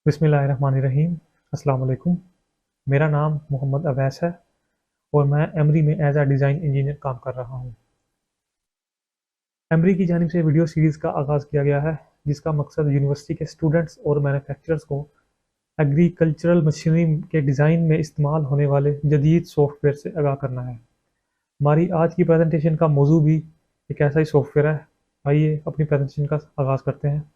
बिस्मिल्लाहिर्रहमानिर्रहीम। अस्सलाम वालेकुम। मेरा नाम मोहम्मद अवैस है और मैं एमरी में एज अ डिज़ाइन इंजीनियर काम कर रहा हूँ। एमरी की जानिब से वीडियो सीरीज़ का आगाज़ किया गया है, जिसका मकसद यूनिवर्सिटी के स्टूडेंट्स और मैन्युफैक्चरर्स को एग्रीकल्चरल मशीनरी के डिज़ाइन में इस्तेमाल होने वाले जदीद सॉफ्टवेयर से आगाह करना है। हमारी आज की प्रेजेंटेशन का मौजू भी एक ऐसा ही सॉफ्टवेयर है। आइए अपनी प्रेजेंटेशन का आगाज़ करते हैं।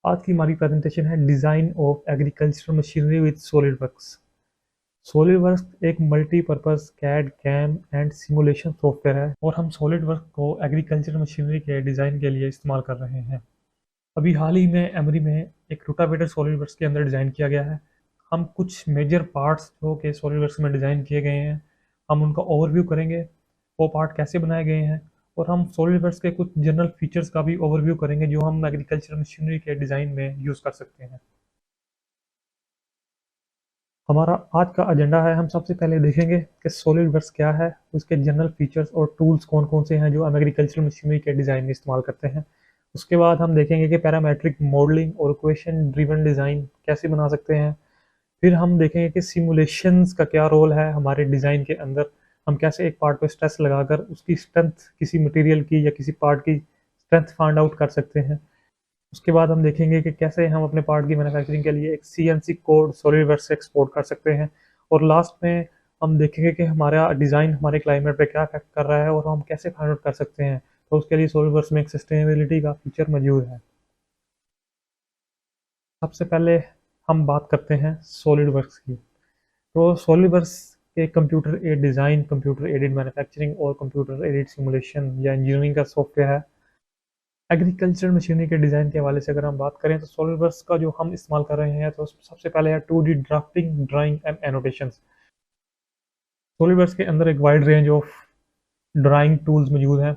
आज की हमारी प्रेजेंटेशन है design of agricultural machinery with SolidWorks. SolidWorks एक multipurpose CAD CAM and simulation software है और हम सॉलिडवर्क्स को एग्रीकल्चर मशीनरी के डिज़ाइन के लिए इस्तेमाल कर रहे हैं। अभी हाल ही में एमरी में एक रोटावेटर सॉलिडवर्क्स के अंदर डिज़ाइन किया गया है। हम कुछ मेजर पार्ट्स जो कि सॉलिडवर्क्स में डिज़ाइन किए गए हैं, हम उनका ओवरव्यू करेंगे, वो पार्ट कैसे बनाए गए हैं, और हम सॉलिडवर्क्स के कुछ जनरल फीचर्स का भी ओवरव्यू करेंगे जो हम एग्रीकल्चर मशीनरी के डिज़ाइन में यूज़ कर सकते हैं। हमारा आज का एजेंडा है, हम सबसे पहले देखेंगे कि सॉलिडवर्क्स क्या है, उसके जनरल फीचर्स और टूल्स कौन कौन से हैं जो हम एग्रीकल्चरल मशीनरी के डिज़ाइन में इस्तेमाल करते हैं। उसके बाद हम देखेंगे कि पैरामेट्रिक मॉडलिंग और इक्वेशन ड्रिवन डिज़ाइन कैसे बना सकते हैं। फिर हम देखेंगे कि सिमुलेशंस का क्या रोल है हमारे डिज़ाइन के अंदर। हम कैसे एक पार्ट पे स्ट्रेस लगाकर उसकी स्ट्रेंथ, किसी मटेरियल की या किसी पार्ट की स्ट्रेंथ फाइंड आउट कर सकते हैं। उसके बाद हम देखेंगे कि कैसे हम अपने पार्ट की मैन्युफैक्चरिंग के लिए एक सीएनसी कोड सॉलिडवर्क्स से एक्सपोर्ट कर सकते हैं। और लास्ट में हम देखेंगे कि हमारा डिज़ाइन हमारे क्लाइमेट पे क्या इफेक्ट कर रहा है और हम कैसे फाइंड आउट कर सकते हैं। तो उसके लिए सॉलिडवर्क्स में एक सस्टेनेबिलिटी का फीचर मौजूद है। सबसे पहले हम बात करते हैं सॉलिडवर्क्स की। तो सॉलिडवर्क्स के computer aided design, computer aided manufacturing और कंप्यूटर एडेड सिमुलेशन या इंजीनियरिंग का सॉफ्टवेयर है। एग्रीकल्चर मशीनरी के डिज़ाइन के हवाले से अगर हम बात करें तो सॉलिडवर्क्स का जो हम इस्तेमाल कर रहे हैं, तो सबसे पहले है 2D drafting, drawing and annotations. SolidWorks के अंदर एक wide range of drawing tools मौजूद हैं,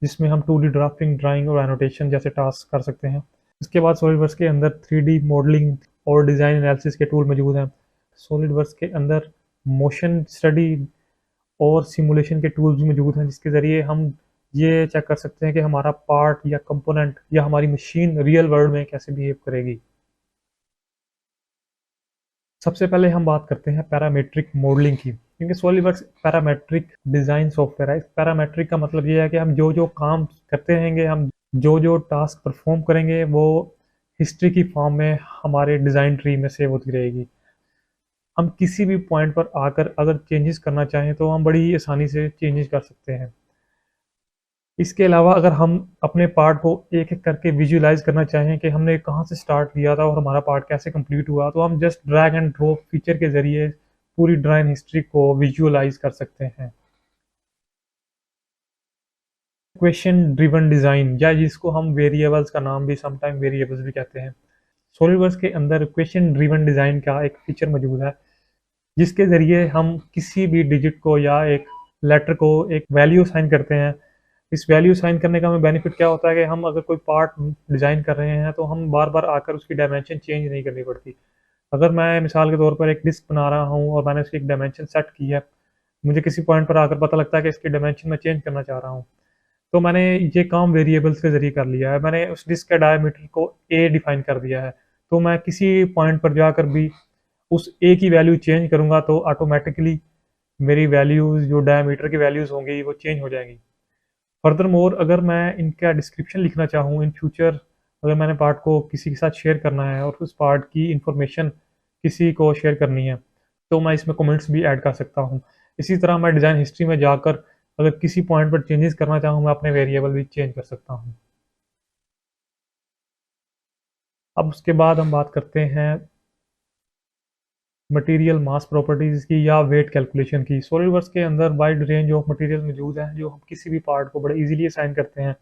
जिसमें हम 2D ड्राफ्टिंग, ड्राइंग और एनोटेशन जैसे टास्क कर सकते हैं। इसके बाद सॉलिडवर्क्स के अंदर 3D मॉडलिंग और डिज़ाइन एनालिसिस के टूल मौजूद हैं। सॉलिडवर्क्स के अंदर मोशन स्टडी और सिमुलेशन के टूल्स भी मौजूद हैं, जिसके ज़रिए हम ये चेक कर सकते हैं कि हमारा पार्ट या कंपोनेंट या हमारी मशीन रियल वर्ल्ड में कैसे बिहेव करेगी। सबसे पहले हम बात करते हैं पैरामेट्रिक मॉडलिंग की, क्योंकि सॉलिडवर्क्स पैरामेट्रिक डिज़ाइन सॉफ्टवेयर है। पैरामेट्रिक का मतलब ये है कि हम जो जो काम करते रहेंगे, हम जो जो टास्क परफॉर्म करेंगे, वो हिस्ट्री की फॉर्म में हमारे डिज़ाइन ट्री में सेव होती रहेगी। हम किसी भी पॉइंट पर आकर अगर चेंजेस करना चाहें तो हम बड़ी ही आसानी से चेंजेस कर सकते हैं। इसके अलावा अगर हम अपने पार्ट को एक-एक करके विजुअलाइज़ करना चाहें कि हमने कहाँ से स्टार्ट किया था और हमारा पार्ट कैसे कंप्लीट हुआ, तो हम just drag and drop feature के ज़रिए पूरी ड्राइंग हिस्ट्री को विजुअलाइज़ कर सकते हैं। इक्वेशन ड्रिवन डिज़ाइन, या जिसको हम वेरिएबल्स का नाम भी समटाइम वेरिएबल्स भी कहते हैं। सॉलिडवर्क्स के अंदर इक्वेशन ड्रिवन डिज़ाइन का एक फीचर मौजूद है, जिसके ज़रिए हम किसी भी डिजिट को या एक लेटर को एक वैल्यू असाइन करते हैं। इस वैल्यू साइन करने का हमें बेनिफिट क्या होता है कि हम अगर कोई पार्ट डिज़ाइन कर रहे हैं तो हम बार बार आकर उसकी डायमेंशन चेंज नहीं करनी पड़ती। अगर मैं मिसाल के तौर पर एक डिस्क बना रहा हूँ और मैंने उसकी एक डायमेंशन सेट की है, मुझे किसी पॉइंट पर आकर पता लगता है कि इसकी डायमेंशन मैं चेंज करना चाह रहा हूँ, तो मैंने ये काम वेरिएबल्स के ज़रिए कर लिया है। मैंने उस डिस्क के डायमीटर को ए डिफाइन कर दिया है, तो मैं किसी पॉइंट पर जाकर भी उस ए की वैल्यू चेंज करूँगा तो ऑटोमेटिकली मेरी वैल्यूज़, जो डायमीटर की वैल्यूज़ होंगी, वो चेंज हो जाएंगी। फर्दर मोर अगर मैं इनका डिस्क्रिप्शन लिखना चाहूँ इन फ्यूचर, अगर मैंने पार्ट को किसी के साथ शेयर करना है और उस पार्ट की इंफॉर्मेशन किसी को शेयर करनी है, तो मैं इसमें कमेंट्स भी ऐड कर सकता हूँ। इसी तरह मैं डिज़ाइन हिस्ट्री में जाकर अगर किसी पॉइंट पर चेंजेस करना चाहूँ, मैं अपने वेरिएबल भी चेंज कर सकता हूँ। अब उसके बाद हम बात करते हैं मटेरियल मास प्रॉपर्टीज़ की या वेट कैलकुलेशन की। सॉलिडवर्क्स के अंदर वाइड रेंज ऑफ मटेरियल मौजूद है, जो हम किसी भी पार्ट को बड़े इजीली असाइन करते हैं।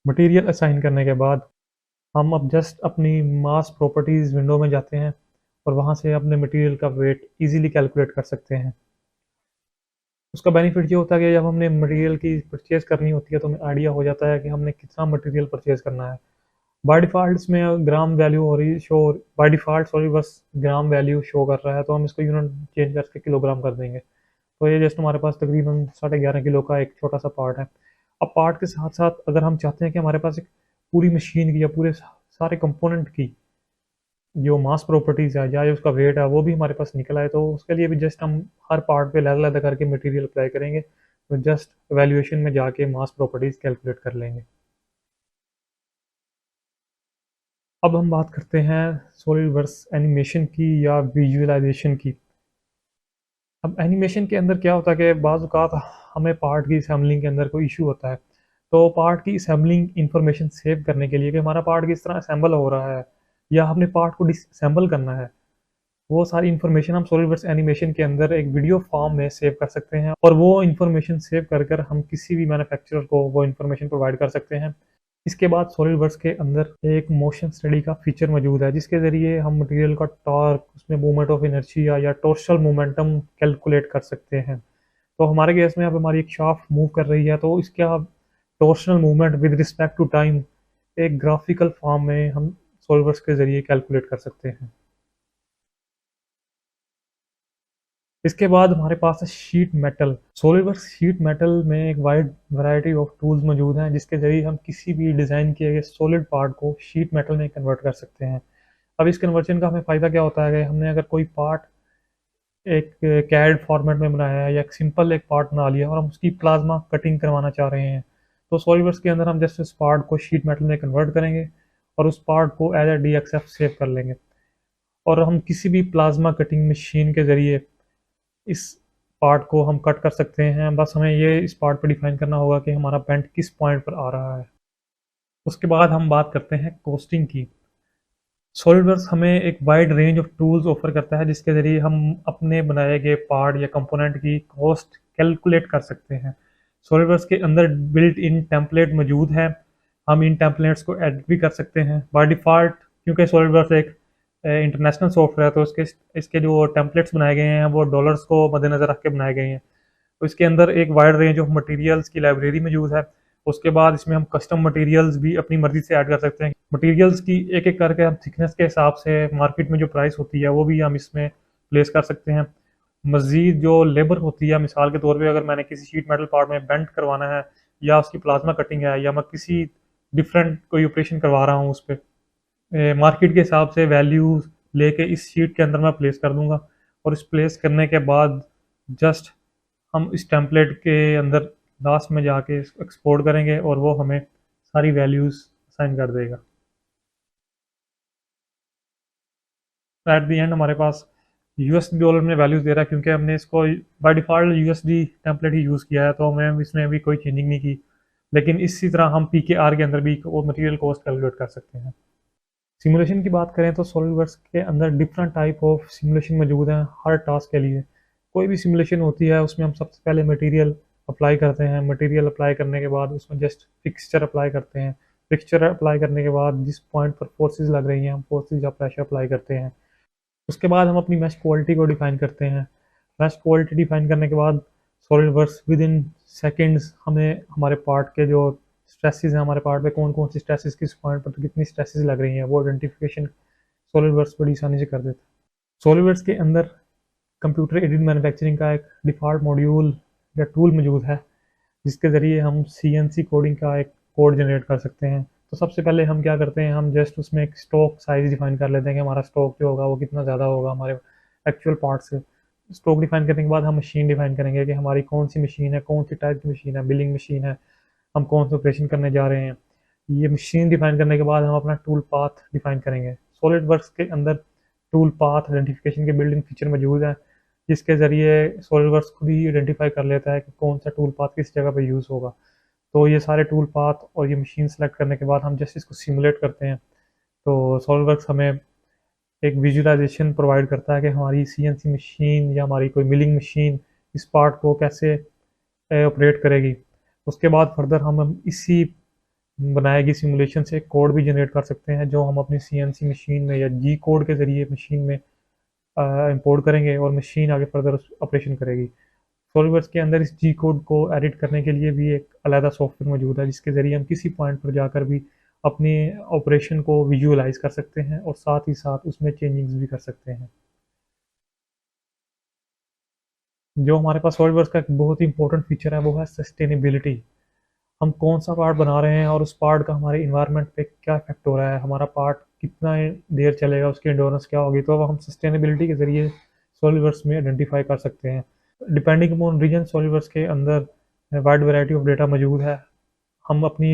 मटेरियल असाइन करने के बाद हम अब जस्ट अपनी मास प्रॉपर्टीज़ विंडो में जाते हैं और वहाँ से अपने मटेरियल का वेट इजीली कैलकुलेट कर सकते हैं। उसका बेनिफिट ये होता है कि जब हमने मटेरियल की परचेज़ करनी होती है तो हमें आइडिया हो जाता है कि हमने कितना मटेरियल परचेज़ करना है। बाय डिफ़ॉल्ट इसमें ग्राम वैल्यू हो रही शो बाय डिफ़ॉल्ट सॉरी बस ग्राम वैल्यू शो कर रहा है, तो हम इसको यूनिट चेंज करके किलोग्राम कर देंगे। तो ये जस्ट हमारे पास तकरीबन 11.5 किलो का एक छोटा-सा पार्ट है। अब पार्ट के साथ-साथ अगर हम चाहते हैं कि हमारे पास एक पूरी मशीन की या पूरे सारे कंपोनेंट की जो मास प्रॉपर्टीज़ है या जो उसका वेट है वो भी हमारे पास निकल आए, तो उसके लिए भी जस्ट हम हर पार्ट पे अलग-अलग करके मटेरियल अप्लाई करेंगे, तो जस्ट वैल्यूएशन में जाके मास प्रॉपर्टीज़ कैलकुलेट कर लेंगे। अब हम बात करते हैं सॉलिडवर्क्स एनिमेशन की या विजुअलाइजेशन की। अब एनिमेशन के अंदर क्या होता है कि बाज़ औक़ात हमें पार्ट की असेंबलिंग के अंदर कोई इशू होता है, तो पार्ट की असेंबलिंग इंफॉर्मेशन सेव करने के लिए कि हमारा पार्ट किस तरह असेंबल हो रहा है या हमने पार्ट को डिसअसेंबल करना है, वो सारी इन्फॉर्मेशन हम सॉलिडवर्क्स एनिमेशन के अंदर एक वीडियो फॉर्म में सेव कर सकते हैं और वो इन्फॉर्मेशन सेव कर कर हम किसी भी मैन्युफैक्चरर को वो इन्फॉर्मेशन प्रोवाइड कर सकते हैं। इसके बाद सॉलिडवर्क्स के अंदर एक मोशन स्टडी का फीचर मौजूद है, जिसके ज़रिए हम मटेरियल का टॉर्क, उसमें मूवमेंट ऑफ इनर्शिया या टॉर्शनल मोमेंटम कैलकुलेट कर सकते हैं। तो हमारे केस में अब हमारी एक शाफ्ट मूव कर रही है, तो इसका torsional movement with respect to time एक ग्राफिकल फॉर्म में हम सॉलिडवर्क्स के ज़रिए कैलकुलेट कर सकते हैं। इसके बाद हमारे पास है sheet metal. SolidWorks sheet metal में एक वाइड वैरायटी ऑफ टूल्स मौजूद हैं, जिसके ज़रिए हम किसी भी डिज़ाइन किए गए सॉलिड पार्ट को शीट मेटल में कन्वर्ट कर सकते हैं। अब इस कन्वर्जन का हमें फ़ायदा क्या होता है कि हमने अगर कोई पार्ट एक कैड फॉर्मेट में बनाया है या एक सिंपल एक पार्ट बना लिया और हम उसकी प्लाज्मा कटिंग करवाना चाह रहे हैं, तो सॉलिडवर्क्स के अंदर हम जस्ट उस पार्ट को शीट मेटल में कन्वर्ट करेंगे और उस पार्ट को एज ए DXF सेव कर लेंगे और हम किसी भी प्लाज्मा कटिंग मशीन के ज़रिए इस पार्ट को हम कट कर सकते हैं। बस हमें ये इस पार्ट पे डिफाइन करना होगा कि हमारा बेंट किस पॉइंट पर आ रहा है। उसके बाद हम बात करते हैं कॉस्टिंग की। सॉलिडवर्क्स हमें एक wide range of tools offer करता है, जिसके ज़रिए हम अपने बनाए गए पार्ट या कंपोनेंट की कॉस्ट कैलकुलेट कर सकते हैं। सॉलिडवर्क्स के अंदर बिल्ट इन टेम्पलेट मौजूद है, हम इन टेम्पलेट्स को एडिट भी कर सकते हैं। बाय डिफ़ॉल्ट क्योंकि सॉलिडवर्क्स एक इंटरनेशनल सॉफ्टवेयर है, तो इसके इसके जो टेम्पलेट्स बनाए गए हैं वो डॉलर्स को मद्देनज़र रख के बनाए गए हैं। तो इसके अंदर एक वाइड रेंज ऑफ मटेरियल्स की लाइब्रेरी मौजूद है। उसके बाद इसमें हम कस्टम मटेरियल्स भी अपनी मर्ज़ी से ऐड कर सकते हैं। मटेरियल्स की एक-एक करके हम थिकनेस के हिसाब से मार्केट में जो प्राइस होती है वो भी हम इसमें प्लेस कर सकते हैं। मज़ीद जो लेबर होती है, मिसाल के तौर पे अगर मैंने किसी शीट मेटल पार्ट में बेंट करवाना है या उसकी प्लाज़्मा कटिंग है या मैं किसी डिफरेंट कोई ऑपरेशन करवा रहा हूँ उस पे, मार्केट के हिसाब से वैल्यूज़ लेके इस शीट के अंदर मैं प्लेस कर दूँगा और इस प्लेस करने के बाद जस्ट हम इस टेम्पलेट के अंदर लास्ट में जाके इसको एक्सपोर्ट करेंगे और वो हमें सारी वैल्यूज़ असाइन कर देगा। एट द एंड हमारे पास यूएसडी डॉलर में वैल्यूज़ दे रहा है, क्योंकि हमने इसको by default USD template he use किया है, तो हमें इसमें भी कोई चेंजिंग नहीं की। लेकिन इसी तरह हम पीकेआर के अंदर भी वो मटेरियल कॉस्ट कैलकुलेट कर सकते हैं। सिमुलेशन की बात करें तो सॉलिडवर्क्स के अंदर डिफरेंट टाइप ऑफ सिमुलेशन मौजूद हैं हर टास्क के लिए। कोई भी सिमुलेशन होती है उसमें हम सबसे पहले मटेरियल अप्लाई करते हैं। मटेरियल अप्लाई करने के बाद उसमें जस्ट फिक्सचर अप्लाई करते हैं। फिक्सचर अप्लाई करने के बाद जिस पॉइंट पर फोर्सेस लग रही हैं हम फोर्सेस या प्रेशर अप्लाई करते हैं। उसके बाद हम अपनी मैश क्वालिटी को डिफाइन करते हैं। मैश क्वालिटी डिफाइन करने के बाद सॉलिडवर्क्स विद इन सेकेंड्स हमें हमारे पार्ट के जो स्ट्रेसेस हैं, हमारे पार्ट पे कौन कौन सी स्ट्रेसेस किस पॉइंट पर कितनी स्ट्रेसेस लग रही हैं, वो आइडेंटिफिकेशन सॉलिडवर्क्स बड़ी आसानी से कर देता है। सॉलिडवर्क्स के अंदर कंप्यूटर एडेड मैन्युफैक्चरिंग का एक डिफ़ॉल्ट मॉड्यूल या टूल मौजूद है, जिसके ज़रिए हम CNC कोडिंग का एक कोड जनरेट कर सकते हैं। तो सबसे पहले हम क्या करते हैं, हम जस्ट उसमें एक स्टॉक साइज़ डिफ़ाइन कर लेते हैं कि हमारा स्टॉक जो होगा वो कितना ज़्यादा होगा हमारे एक्चुअल पार्ट से। स्टॉक डिफ़ाइन करने के बाद हम मशीन डिफ़ाइन करेंगे कि हमारी कौन सी मशीन है, कौन सी टाइप की मशीन है, मिलिंग मशीन है, हम कौन सा ऑपरेशन करने जा रहे हैं। ये मशीन डिफ़ाइन करने के बाद हम अपना टूल पाथ डिफ़ाइन करेंगे। सॉलिडवर्क्स के अंदर टूल पाथ आइडेंटिफिकेशन के बिल्ट इन फीचर मौजूद है, जिसके ज़रिए सॉलिडवर्क्स खुद ही आइडेंटिफाई कर लेता है कि कौन सा टूल पाथ किस जगह पे यूज़ होगा। तो ये सारे टूल पाथ और ये मशीन सेलेक्ट करने के बाद हम जस्ट इसको सिमुलेट करते हैं। तो सॉलिडवर्क्स हमें एक विजुअलाइजेशन प्रोवाइड करता है कि हमारी CNC मशीन या हमारी कोई मिलिंग मशीन इस पार्ट को कैसे ऑपरेट करेगी। उसके बाद फर्दर हम इसी बनाई गई सिमुलेशन से कोड भी जनरेट कर सकते हैं, जो हम अपनी CNC मशीन में या जी कोड के ज़रिए मशीन में इंपोर्ट करेंगे और मशीन आगे फर्दर ऑपरेशन करेगी। सॉलिडवर्क्स के अंदर इस जी कोड को एडिट करने के लिए भी एक अलग सॉफ्टवेयर मौजूद है, जिसके ज़रिए हम किसी पॉइंट पर जाकर भी अपने ऑपरेशन को विजुअलाइज कर सकते हैं और साथ ही साथ उसमें चेंजिंग्स भी कर सकते हैं। जो हमारे पास सॉलिडवर्क्स का एक बहुत ही इंपॉर्टेंट फीचर है वो है सस्टेनेबिलिटी। हम कौन सा पार्ट बना रहे हैं और उस पार्ट का हमारे इन्वायरमेंट पे क्या इफेक्ट हो रहा है, हमारा पार्ट कितना देर चलेगा, उसकी एंडोरेंस क्या होगी, तो अब हम सस्टेनेबिलिटी के ज़रिए सॉलिडवर्क्स में आइडेंटिफाई कर सकते हैं। डिपेंडिंग अपॉन रीजन सॉलिडवर्क्स के अंदर वाइड वैरायटी ऑफ डेटा मौजूद है। हम अपनी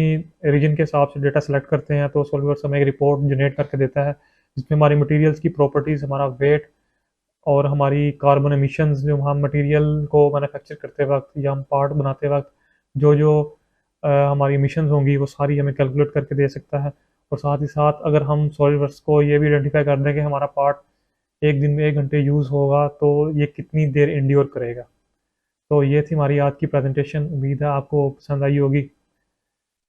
रीजन के हिसाब से डेटा सेलेक्ट करते हैं तो सॉलिडवर्क्स हमें एक रिपोर्ट जनरेट करके देता है जिसमें हमारी मटेरियल्स की प्रॉपर्टीज़, हमारा वेट और हमारी कार्बन एमिशंस, जो हम मटेरियल को मैन्युफैक्चर करते वक्त या हम पार्ट बनाते वक्त जो जो हमारी एमिशंस होंगी वो सारी हमें कैलकुलेट करके दे सकता है। और साथ ही साथ अगर हम सॉलिडवर्क्स को ये भी आइडेंटिफाई कर दें कि हमारा पार्ट एक दिन में 1 घंटे यूज़ होगा तो ये कितनी देर इंड्योर करेगा। तो ये थी हमारी आज की प्रेजेंटेशन, उम्मीद है आपको पसंद आई होगी।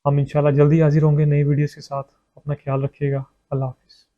हम इंशाल्लाह जल्दी हाजिर होंगे नई वीडियोस के साथ। अपना ख्याल रखिएगा। अल्लाह हाफिज़।